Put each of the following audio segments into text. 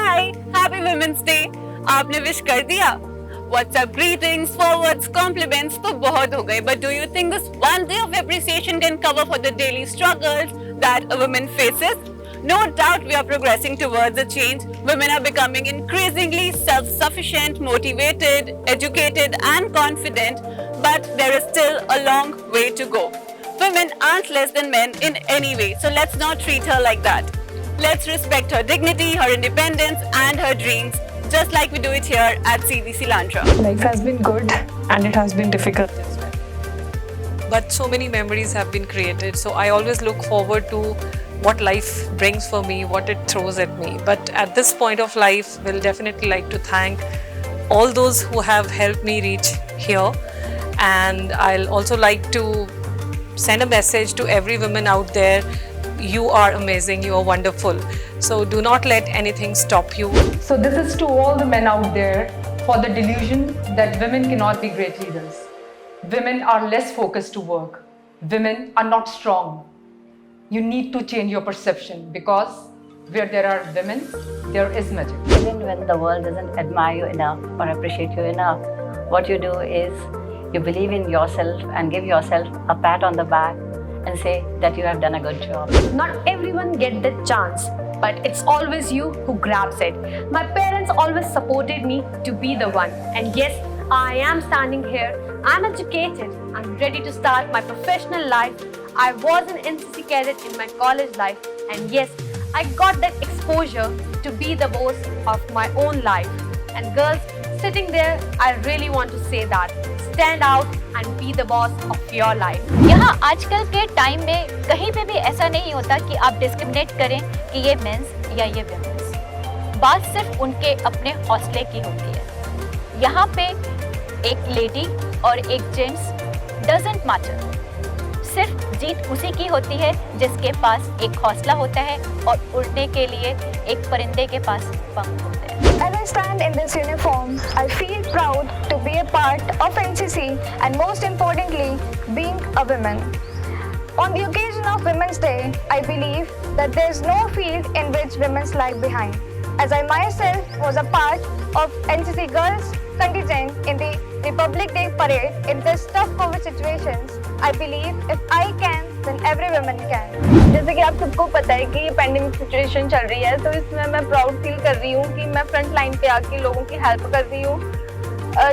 हाय happy women's day. आपने wish कर दिया? व्हाट्सएप ग्रीटिंग्स, फॉरवर्ड्स, कॉम्प्लीमेंट्स तो बहुत हो गए, but do you think this one day of appreciation can cover for the daily struggles that a woman faces? No doubt we are progressing towards a change. Women are becoming increasingly self-sufficient, motivated, educated and confident, but there is still a long way to go. Women aren't less than men in any way, so let's not treat her like that. Let's respect her dignity, her independence and her dreams, just like we do it here at CDC Lantra. Life has been good and it has been difficult as well. But so many memories have been created, so I always look forward to what life brings for me, what it throws at me. But at this point of life, we'll definitely like to thank all those who have helped me reach here. And I'll also like to send a message to every woman out there. You are amazing, you are wonderful. So do not let anything stop you. So this is to all the men out there for the delusion that women cannot be great leaders. Women are less focused to work. Women are not strong. You need to change your perception because where there are women, there is magic. Even when the world doesn't admire you enough or appreciate you enough, what you do is you believe in yourself and give yourself a pat on the back and say that you have done a good job. Not everyone gets the chance, but it's always you who grabs it. My parents always supported me to be the one. And yes, I am standing here. I'm educated. I'm ready to start my professional life. I was an NCC cadet in my college life. And yes, I got that exposure to be the boss of my own life. And girls sitting there, I really want to say that. Stand out and be the boss of your life. यहाँ आजकल के time में कहीं पे भी ऐसा नहीं होता कि आप डिस्क्रिमिनेट करें कि ये मेंस या ये विमेंस। बात सिर्फ उनके अपने हौसले की होती है। यहाँ पे एक लेडी और एक जेंट्स डजंट मैटर। सिर्फ जीत उसी की होती है जिसके पास एक हौसला होता है और उड़ने के लिए एक परिंदे के पास पंख होते हैं। As I stand in this uniform, I feel proud to be a part of NCC and most importantly, being a woman. On the occasion of Women's Day, I believe that there is no field in which women lag behind. As I myself was a part of NCC Girls contingent in the Republic Day parade in this tough COVID situations, I believe if I can, then every woman can. जैसे कि आप सबको पता है कि ये pandemic situation चल रही है, तो इसमें मैं प्राउड फील कर रही हूँ कि मैं फ्रंट लाइन पे आके लोगों की हेल्प कर रही हूँ।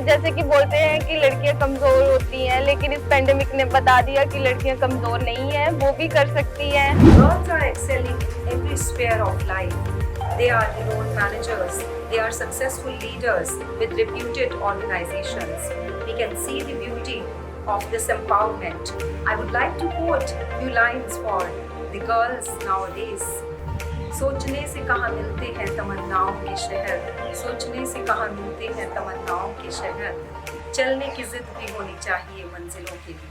जैसे कि बोलते हैं कि लड़कियाँ कमज़ोर होती हैं, लेकिन इस पैंडेमिक ने बता दिया कि लड़कियाँ कमज़ोर नहीं हैं, वो भी कर सकती हैं। Girls are excelling in every sphere of life. They are their own managers. They are successful leaders with reputed organizations. We can see the beauty of this empowerment. I would like to quote few lines for the girls nowadays. सोचने से कहाँ मिलते हैं तमन्नाओं के शहर, सोचने से कहाँ मिलते हैं तमन्नाओं के शहर, चलने की जिद भी होनी चाहिए मंजिलों के लिए।